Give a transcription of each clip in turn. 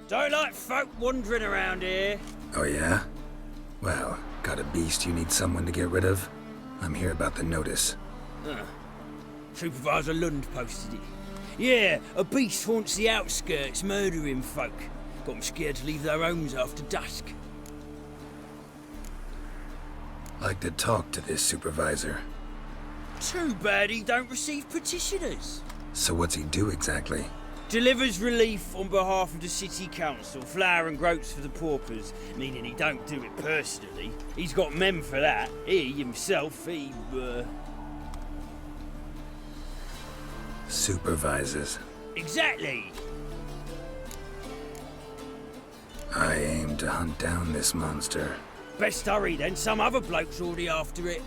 Don't like folk wandering around here. Oh yeah? Well, got a beast you need someone to get rid of? I'm here about the notice. Supervisor Lund posted it. Yeah, a beast haunts the outskirts, murdering folk. Got them scared to leave their homes after dusk. Like to talk to this supervisor. Too bad he don't receive petitioners. So what's he do exactly? Delivers relief on behalf of the city council, flour and groats for the paupers, meaning he don't do it personally. He's got men for that. He, himself, Supervises. Exactly! I aim to hunt down this monster. Best hurry then, some other bloke's already after it.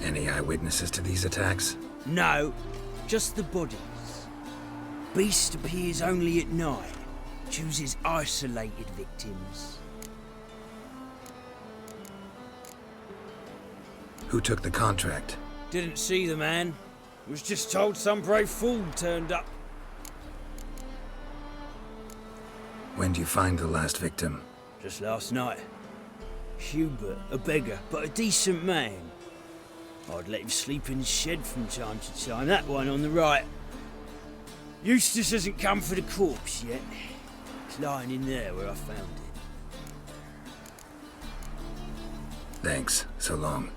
Any eyewitnesses to these attacks? No, just the bodies. Beast appears only at night. Chooses isolated victims. Who took the contract? Didn't see the man. Was just told some brave fool turned up. When do you find the last victim? Just last night. Hubert, a beggar, but a decent man. I'd let him sleep in his shed from time to time, that one on the right. Eustace hasn't come for the corpse yet. It's lying in there where I found it. Thanks, so long.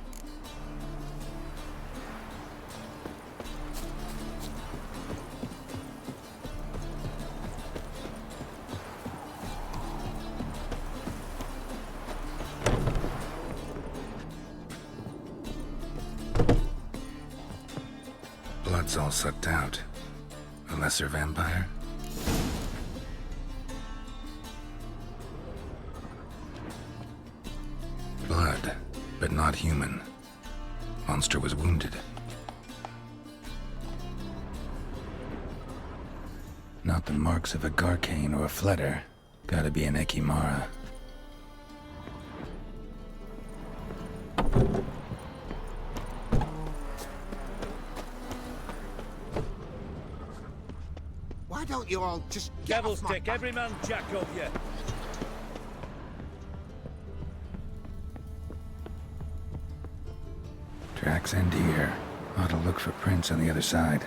Blood's all sucked out. A lesser vampire? Blood, but not human. Monster was wounded. Not the marks of a Garcane or a Fletter. Gotta be an Ekimara. Why don't you all just get Devil's off my Dick, every man jack of you. Tracks end here. Ought to look for prints on the other side.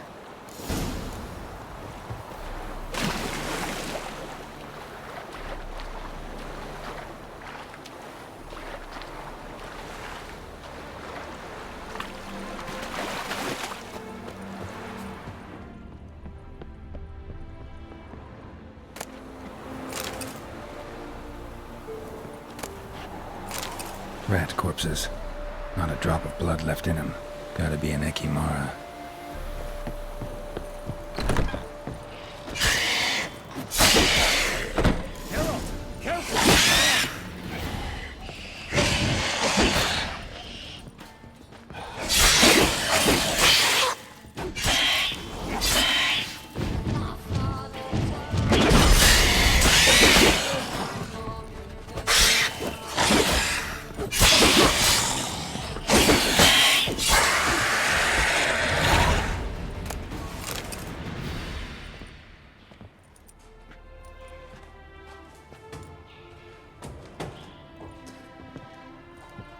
Rat corpses. Not a drop of blood left in him. Gotta be an Ekimara.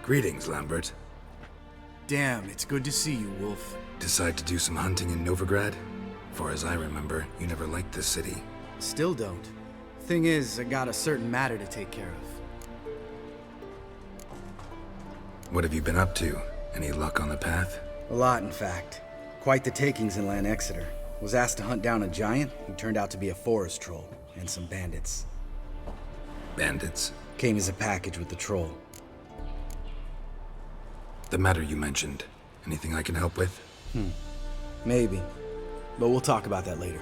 Greetings, Lambert. Damn, it's good to see you, Wolf. Decide to do some hunting in Novigrad? Far as I remember, you never liked this city. Still don't. Thing is, I got a certain matter to take care of. What have you been up to? Any luck on the path? A lot, in fact. Quite the takings in Lan Exeter. Was asked to hunt down a giant who turned out to be a forest troll, and some bandits. Bandits? Came as a package with the troll. The matter you mentioned. Anything I can help with? Maybe. But we'll talk about that later.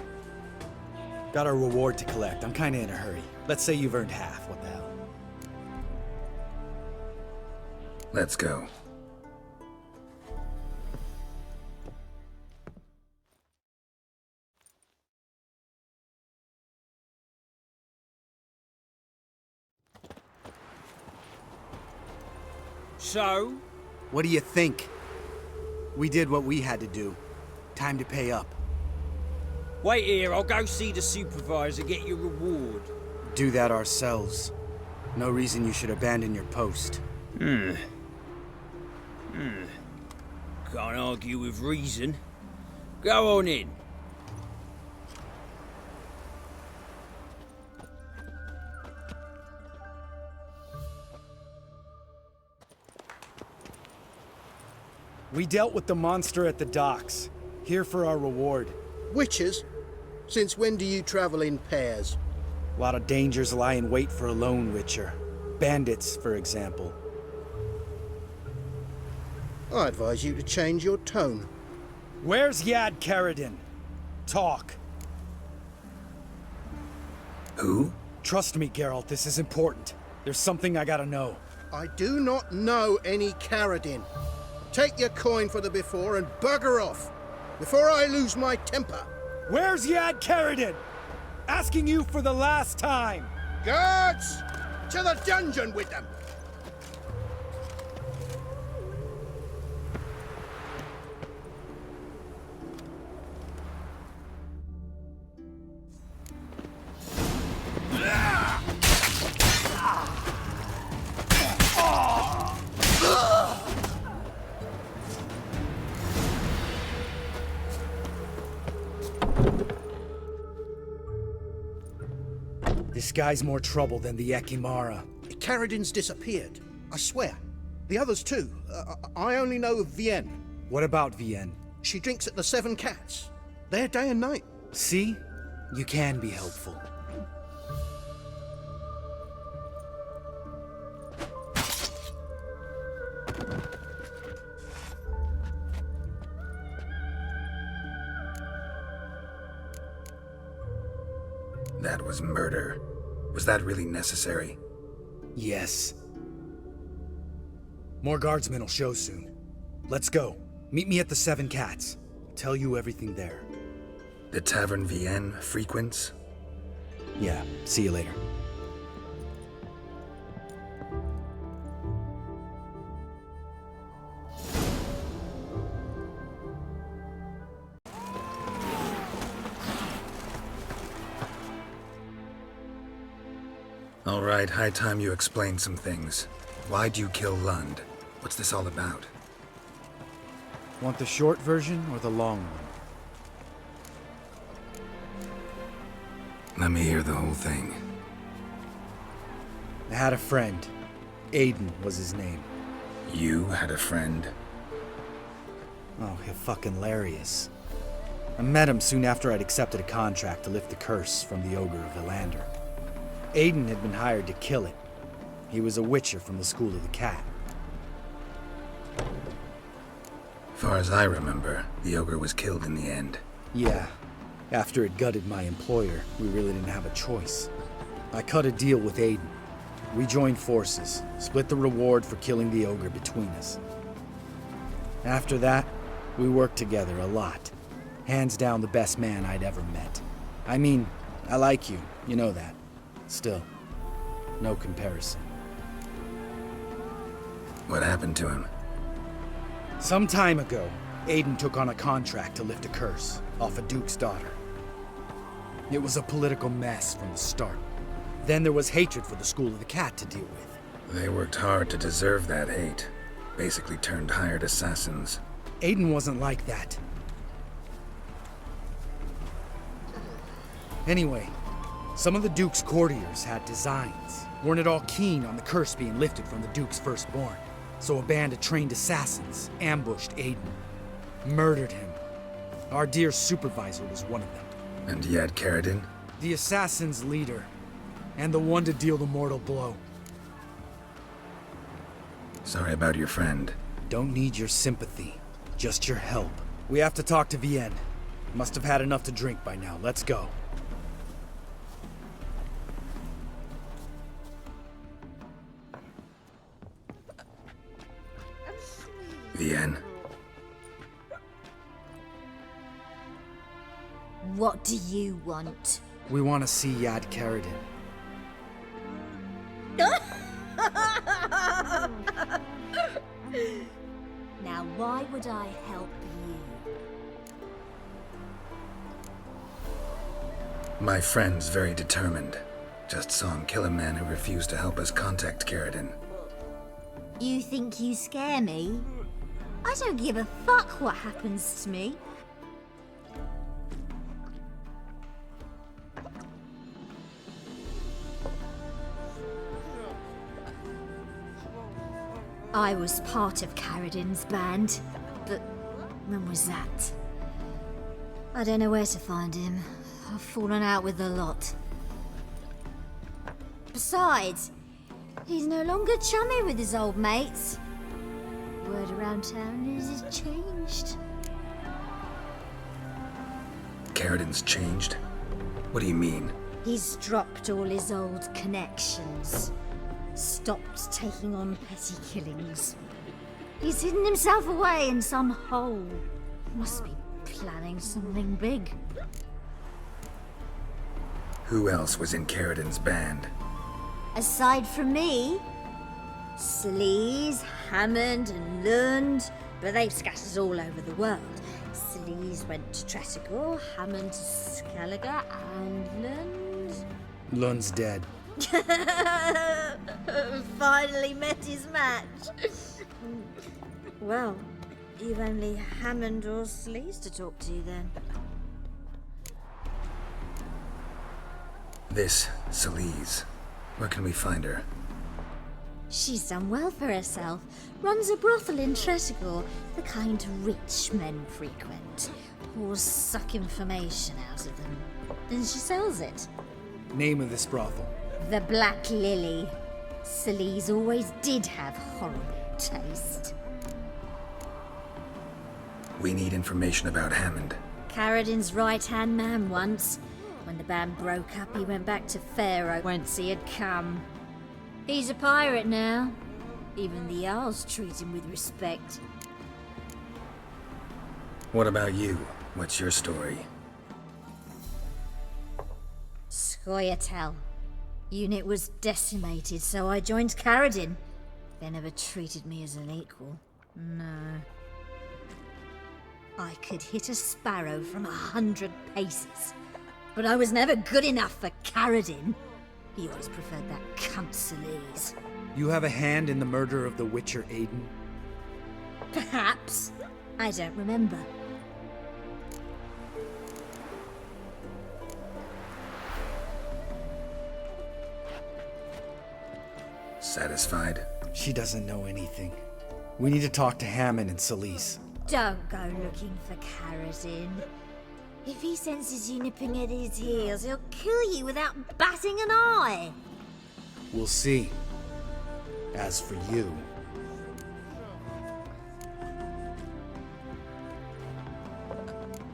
Got a reward to collect. I'm kinda in a hurry. Let's say you've earned half. What the hell? Let's go. So? What do you think? We did what we had to do. Time to pay up. Wait here, I'll go see the supervisor, get your reward. Do that ourselves. No reason you should abandon your post. Can't argue with reason. Go on in. We dealt with the monster at the docks. Here for our reward. Witches? Since when do you travel in pairs? A lot of dangers lie in wait for a lone witcher. Bandits, for example. I advise you to change your tone. Where's Yad Karadin? Talk. Who? Trust me, Geralt, this is important. There's something I gotta know. I do not know any Karadin. Take your coin for the before and bugger off, before I lose my temper. Where's Yad Karadin? Asking you for the last time. Guards! To the dungeon with them! This guy's more trouble than the Ekimara. Karadin's disappeared. I swear. The others too. I only know of Vienne. What about Vienne? She drinks at the Seven Cats. There day and night. See? You can be helpful. That was murder. Was that really necessary? Yes. More guardsmen will show soon. Let's go. Meet me at the Seven Cats. I'll tell you everything there. The Tavern Vienne frequents? Yeah, see you later. All right, high time you explained some things. Why'd you kill Lund? What's this all about? Want the short version or the long one? Let me hear the whole thing. I had a friend. Aiden was his name. You had a friend? Oh, hilarious. I met him soon after I'd accepted a contract to lift the curse from the Ogre of Ilander. Aiden had been hired to kill it. He was a witcher from the School of the Cat. Far as I remember, the ogre was killed in the end. Yeah. After it gutted my employer, we really didn't have a choice. I cut a deal with Aiden. We joined forces, split the reward for killing the ogre between us. After that, we worked together a lot. Hands down the best man I'd ever met. I mean, I like you, you know that. Still, no comparison. What happened to him? Some time ago, Aiden took on a contract to lift a curse off a duke's daughter. It was a political mess from the start. Then there was hatred for the School of the Cat to deal with. They worked hard to deserve that hate. Basically turned hired assassins. Aiden wasn't like that. Anyway, some of the Duke's courtiers had designs. Weren't at all keen on the curse being lifted from the Duke's firstborn. So a band of trained assassins ambushed Aiden. Murdered him. Our dear supervisor was one of them. And Yad Karadin? The assassin's leader. And the one to deal the mortal blow. Sorry about your friend. Don't need your sympathy. Just your help. We have to talk to Vienne. Must have had enough to drink by now. Let's go. Vienne. What do you want? We want to see Yad Karadin. Now, why would I help you? My friend's very determined. Just saw him kill a man who refused to help us contact Caridin. You think you scare me? I don't give a fuck what happens to me. I was part of Caridin's band, but when was that? I don't know where to find him. I've fallen out with a lot. Besides, he's no longer chummy with his old mates. Word around town is he's changed. Caridin's changed? What do you mean? He's dropped all his old connections. Stopped taking on petty killings. He's hidden himself away in some hole. Must be planning something big. Who else was in Caridin's band? Aside from me, Sleaze, Hammond and Lund, but they've scattered all over the world. Sleaze went to Tretogor, Hammond to Skellige, and Lund... Lund's dead. Finally met his match. Well, you've only Hammond or Sleaze to talk to then. This Sleaze. Where can we find her? She's done well for herself. Runs a brothel in Tretogor, the kind rich men frequent. Whores suck information out of them. Then she sells it. Name of this brothel. The Black Lily. Sleaze always did have horrible taste. We need information about Hammond. Caridin's right-hand man once. When the band broke up, he went back to Pharaoh whence he had come. He's a pirate now. Even the Jarls treat him with respect. What about you? What's your story? Scoia'tael. Unit was decimated, so I joined Caridin. They never treated me as an equal. No. I could hit a sparrow from 100 paces. But I was never good enough for Caridin. He always preferred that cunt Sleaze. You have a hand in the murder of the Witcher Aiden? Perhaps. I don't remember. Satisfied? She doesn't know anything. We need to talk to Hammond and Sleaze. Don't go looking for Caridin. If he senses you nipping at his heels, he'll kill you without batting an eye. We'll see. As for you...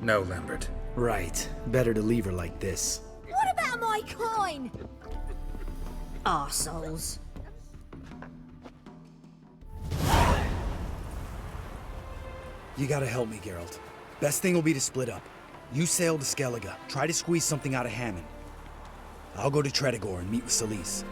No, Lambert. Right. Better to leave her like this. What about my coin? Arseholes. You gotta help me, Geralt. Best thing will be to split up. You sail to Skellige. Try to squeeze something out of Hammond. I'll go to Tretogor and meet with Sleaze.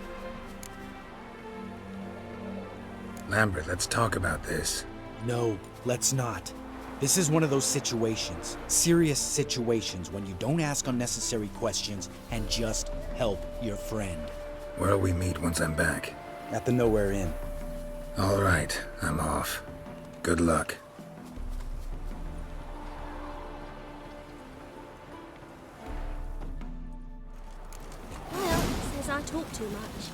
Lambert, let's talk about this. No, let's not. This is one of those situations. Serious situations when you don't ask unnecessary questions and just help your friend. Where'll we meet once I'm back? At the Nowhere Inn. All right, I'm off. Good luck. Well, says I talk too much.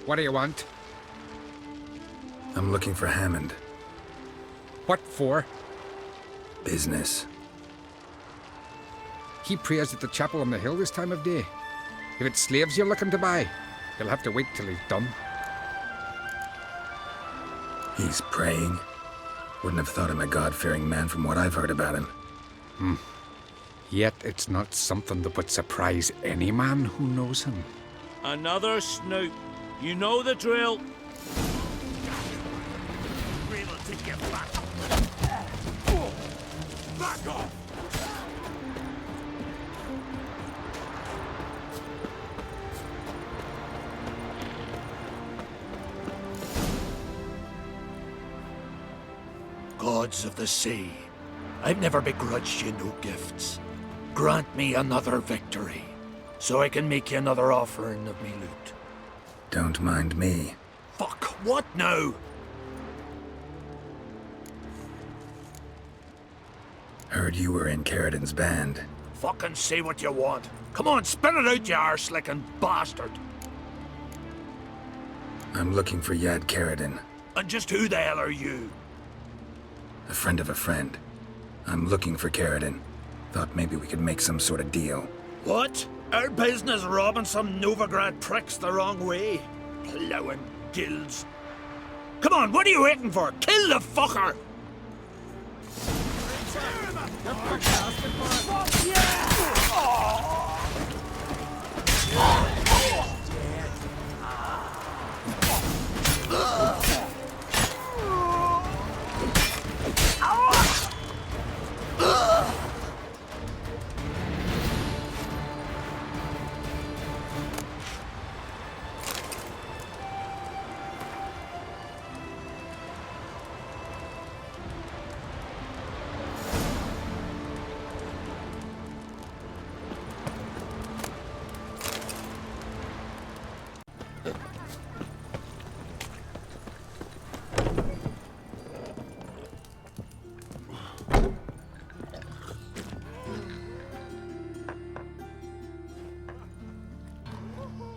What do you want? I'm looking for Hammond. What for? Business. He prays at the chapel on the hill this time of day. If it's slaves you're looking to buy, you'll have to wait till he's done. He's praying? Wouldn't have thought him a God-fearing man from what I've heard about him. Yet it's not something that would surprise any man who knows him. Another snoop. You know the drill. Able to get back gods of the sea, I've never begrudged you no gifts. Grant me another victory, so I can make you another offering of me loot. Don't mind me. Fuck, what now? Heard you were in Caridin's band. Fucking say what you want. Come on, spit it out, you arse-licking bastard. I'm looking for Yad Caridin, And just who the hell are you? a friend of a friend. I'm looking for Caridin. Thought maybe we could make some sort of deal. What? Our business robbing some Novigrad pricks the wrong way? Plowing guilds. Come on, what are you waiting for? Kill the fucker!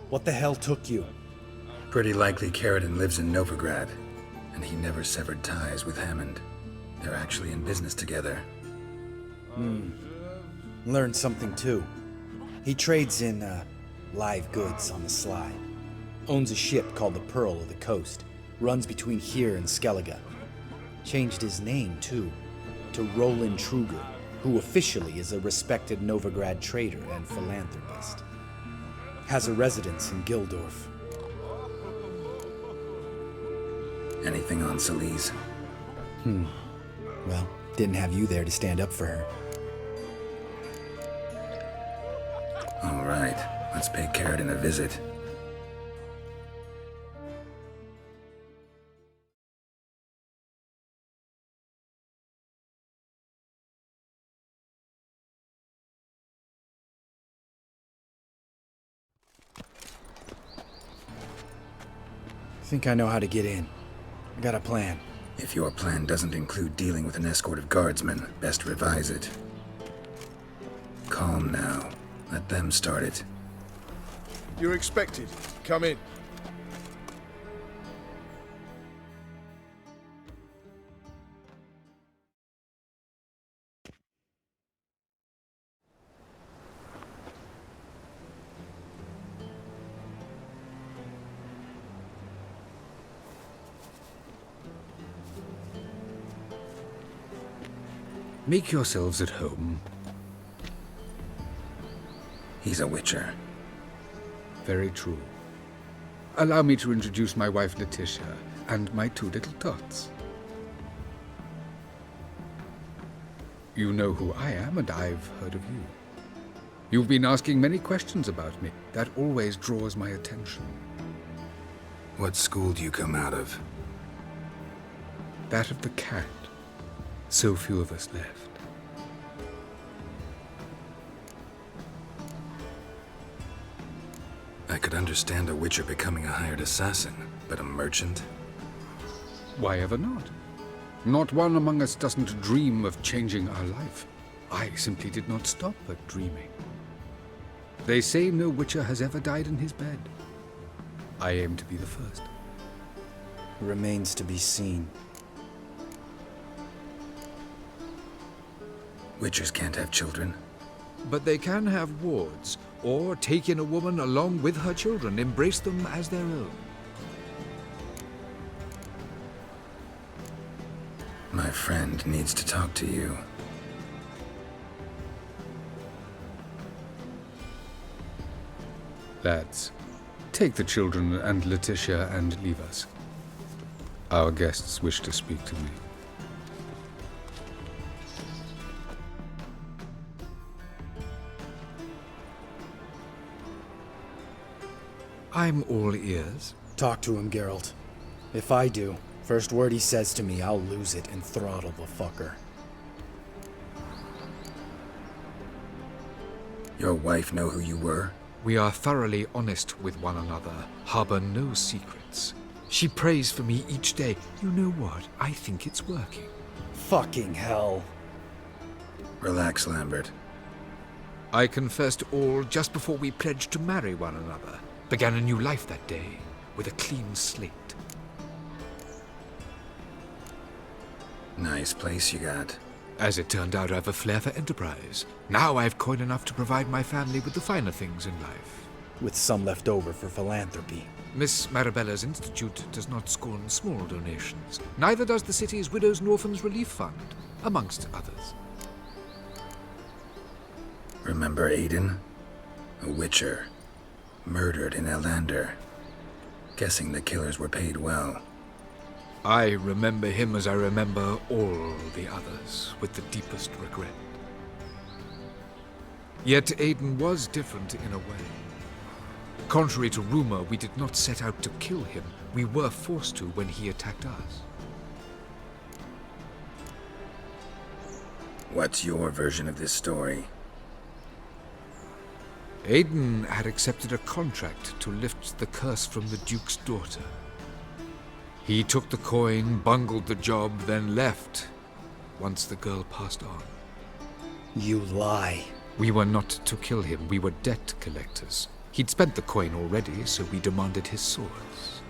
What the hell took you? Pretty likely Caridin lives in Novigrad, and he never severed ties with Hammond. They're actually in business together. Learned something too. He trades in, live goods on the sly. Owns a ship called the Pearl of the Coast. Runs between here and Skellige. Changed his name too, to Roland Truger, who officially is a respected Novigrad trader and philanthropist. Has a residence in Gildorf. Anything on Celise? Well, didn't have you there to stand up for her. All right, let's pay Caridin a visit. Think I know how to get in. I got a plan. If your plan doesn't include dealing with an escort of guardsmen, best revise it. Calm now. Let them start it. You're expected. Come in. Make yourselves at home. He's a witcher. Very true. Allow me to introduce my wife Letitia and my two little tots. You know who I am, and I've heard of you. You've been asking many questions about me. That always draws my attention. What school do you come out of? That of the cat. So few of us left. I could understand a witcher becoming a hired assassin, but a merchant? Why ever not? Not one among us doesn't dream of changing our life. I simply did not stop at dreaming. They say no witcher has ever died in his bed. I aim to be the first. Remains to be seen. Witchers can't have children. But they can have wards, or take in a woman along with her children, embrace them as their own. My friend needs to talk to you. Lads, take the children and Letitia and leave us. Our guests wish to speak to me. I'm all ears. Talk to him, Geralt. If I do, First word he says to me, I'll lose it and throttle the fucker. Your wife know who you were? We are thoroughly honest with one another, harbor no secrets. She prays for me each day. You know what? I think it's working. Fucking hell. Relax, Lambert. I confessed all just before we pledged to marry one another. Began a new life that day, with a clean slate. Nice place you got. As it turned out, I have a flair for enterprise. Now I have coin enough to provide my family with the finer things in life. With some left over for philanthropy. Miss Marabella's institute does not scorn small donations. Neither does the city's Widows and Orphans Relief Fund, amongst others. Remember Aiden? A witcher. Murdered in Elander. Guessing the killers were paid well. I remember him as I remember all the others, with the deepest regret. Yet Aiden was different in a way. Contrary to rumor, we did not set out to kill him. We were forced to when he attacked us. What's your version of this story? Aiden had accepted a contract to lift the curse from the Duke's daughter. He took the coin, bungled the job, then left, once the girl passed on. You lie. We were not to kill him, we were debt collectors. He'd spent the coin already, so we demanded his swords.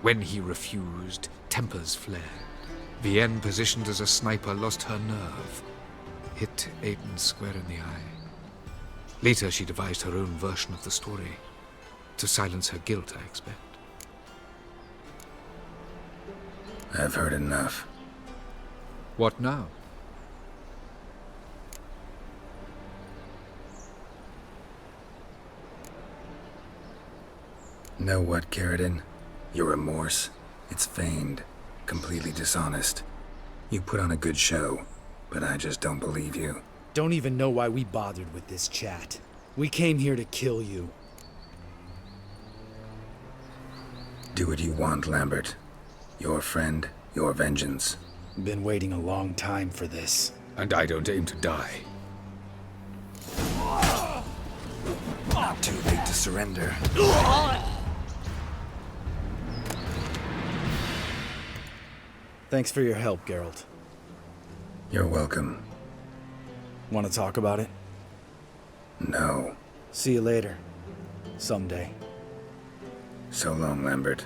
When he refused, tempers flared. Vienne, positioned as a sniper, lost her nerve. Hit Aiden square in the eye. Later, she devised her own version of the story. To silence her guilt, I expect. I've heard enough. What now? Know what, Carradine? Your remorse? It's feigned. Completely dishonest. You put on a good show, but I just don't believe you. Don't even know why we bothered with this chat. We came here to kill you. Do what you want, Lambert. Your friend, your vengeance. Been waiting a long time for this. And I don't aim to die. Not too late to surrender. Thanks for your help, Geralt. You're welcome. Want to talk about it? No. See you later. Someday. So long, Lambert.